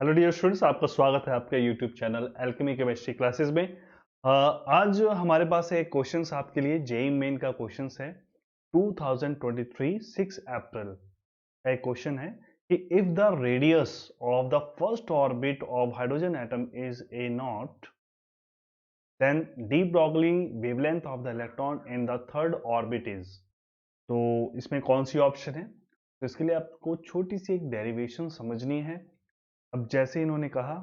Hello dear students, आपका स्वागत है आपके YouTube channel alchemy chemistry classes में। आज हमारे पास एक क्वेश्चंस आपके लिए जेईई मेन का क्वेश्चंस है 2023 6 अप्रैल का एक क्वेश्चन है कि if the radius of the first orbit of hydrogen atom is a naught, then de Broglie wavelength of the electron in the third orbit is. तो इसमें कौन सी ऑप्शन है? तो इसके लिए आपको छोटी सी एक डेरिवेशन समझनी है। अब जैसे इन्होंने कहा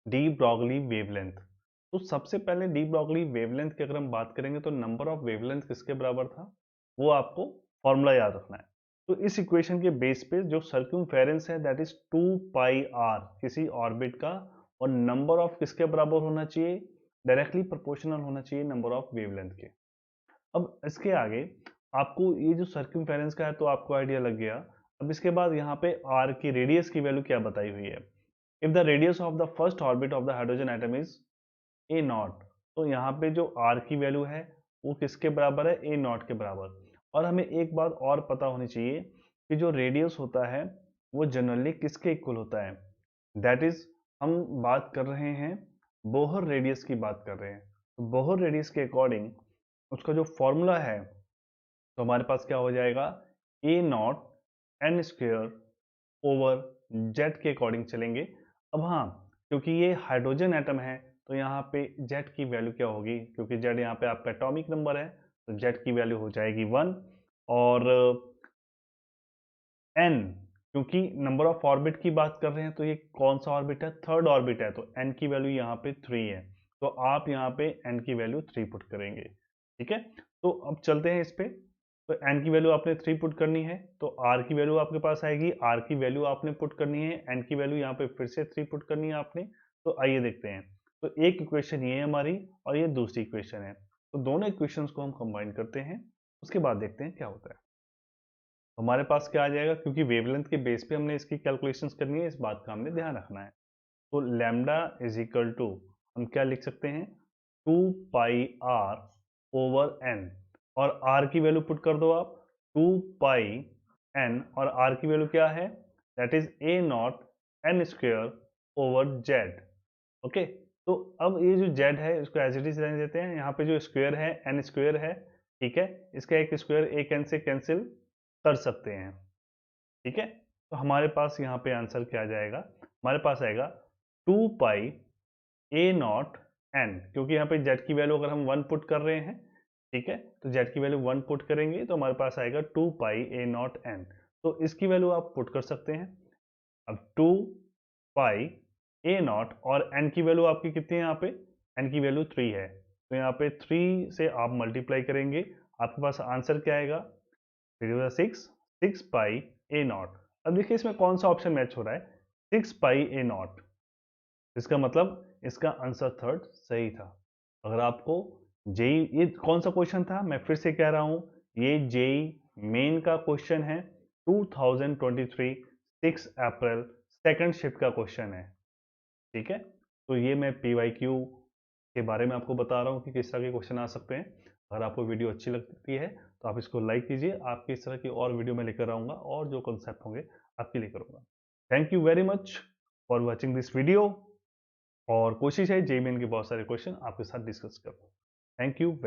डी ब्रॉगली वेवलेंथ, तो सबसे पहले डी ब्रॉगली वेवलेंथ की अगर हम बात करेंगे तो नंबर ऑफ वेवलेंथ किसके बराबर था, वो आपको फॉर्मूला याद रखना है। तो इस इक्वेशन के बेस पे जो सर्क्यूमफेरेंस है दैट इज 2 पाई आर किसी ऑर्बिट का, और नंबर ऑफ किसके बराबर होना चाहिए, डायरेक्टली प्रोपोर्शनल होना चाहिए नंबर ऑफ वेवलेंथ के। अब इसके आगे आपको ये जो सर्क्यूमफेरेंस का है तो आपको आइडिया लग गया। अब इसके बाद यहाँ पे आर की रेडियस की वैल्यू क्या बताई हुई है। If the radius of the first orbit of the hydrogen atom is a not, तो यहाँ पे जो आर की वैल्यू है वो किसके बराबर है, ए नॉट के बराबर। और हमें एक बात और पता होनी चाहिए कि जो रेडियस होता है वो जनरली किसके इक्वल होता है, दैट इज हम बात कर रहे हैं बोहर रेडियस की बात कर रहे हैं। तो बोहर रेडियस के अकॉर्डिंग उसका जो फॉर्मूला है तो हमारे पास क्या हो जाएगा, a naught n square over z के अकॉर्डिंग चलेंगे। अब हाँ, क्योंकि ये हाइड्रोजन एटम है तो यहाँ पे जेड की वैल्यू क्या होगी, क्योंकि जेड यहाँ पे आपका एटॉमिक नंबर है तो जेड की वैल्यू हो जाएगी 1। और एन, क्योंकि नंबर ऑफ ऑर्बिट की बात कर रहे हैं तो ये कौन सा ऑर्बिट है, थर्ड ऑर्बिट है, तो एन की वैल्यू यहाँ पे 3 है। तो आप यहाँ पे एन की वैल्यू 3 पुट करेंगे। ठीक है, तो अब चलते हैं इस पे। तो एन की वैल्यू आपने 3 पुट करनी है तो आर की वैल्यू आपके पास आएगी, आर की वैल्यू आपने पुट करनी है, एन की वैल्यू यहाँ पे फिर से 3 पुट करनी है आपने। तो आइए देखते हैं। तो एक इक्वेशन ये है हमारी और ये दूसरी इक्वेशन है, तो दोनों इक्वेशंस को हम कंबाइन करते हैं, उसके बाद देखते हैं क्या होता है। हमारे पास क्या आ जाएगा, क्योंकि वेवलेंथ के बेस पे हमने इसकी कैलकुलेशंस करनी है, इस बात का हमने ध्यान रखना है। तो लैम्डा इज इक्वल टू हम क्या लिख सकते हैं, 2 पाई आर ओवर एन, और आर की वैल्यू पुट कर दो आप 2 पाई एन, और आर की वैल्यू क्या है, that is a naught n square over Z. Okay, तो अब ये जो जेड है इसको एज इट इज रहने देते हैं, यहाँ पे जो स्क्वेयर है एन स्क्वेयर है, ठीक है, इसका एक स्क्वेयर एक एन से कैंसिल कर सकते हैं। ठीक है, तो हमारे पास यहाँ पे आंसर क्या आ जाएगा, हमारे पास आएगा 2 पाई ए नॉट एन, क्योंकि यहाँ पे जेड की वैल्यू अगर हम 1 पुट कर रहे हैं, ठीक है, तो जेड की वैल्यू 1 पुट करेंगे तो हमारे पास आएगा 2 पाई ए नॉट एन। तो इसकी वैल्यू आप पुट कर सकते हैं। अब 2 पाई ए नॉट और एन की वैल्यू आपकी कितनी है, यहाँ पे एन की वैल्यू 3 है, तो यहाँ पे 3 से आप मल्टीप्लाई करेंगे, आपके पास आंसर क्या आएगा, 6 पाई ए नॉट। अब देखिए इसमें कौन सा ऑप्शन मैच हो रहा है, 6 पाई ए नॉट, इसका मतलब इसका आंसर थर्ड सही था। अगर आपको जेई, ये कौन सा क्वेश्चन था, मैं फिर से कह रहा हूं, ये जेई मेन का क्वेश्चन है 2023 6 अप्रैल सेकंड शिफ्ट का क्वेश्चन है। ठीक है, तो ये मैं पीवाईक्यू के बारे में आपको बता रहा हूँ कि किस तरह के क्वेश्चन आ सकते हैं। अगर आपको वीडियो अच्छी लगती है तो आप इसको लाइक कीजिए, आपकी इस तरह की और वीडियो मैं लेकर आऊँगा और जो कॉन्सेप्ट होंगे आपके लिए करूँगा। Thank you very much for watching this video, और कोशिश है जेईई मेन के बहुत सारे क्वेश्चन आपके साथ डिस्कस करूँ। Thank you.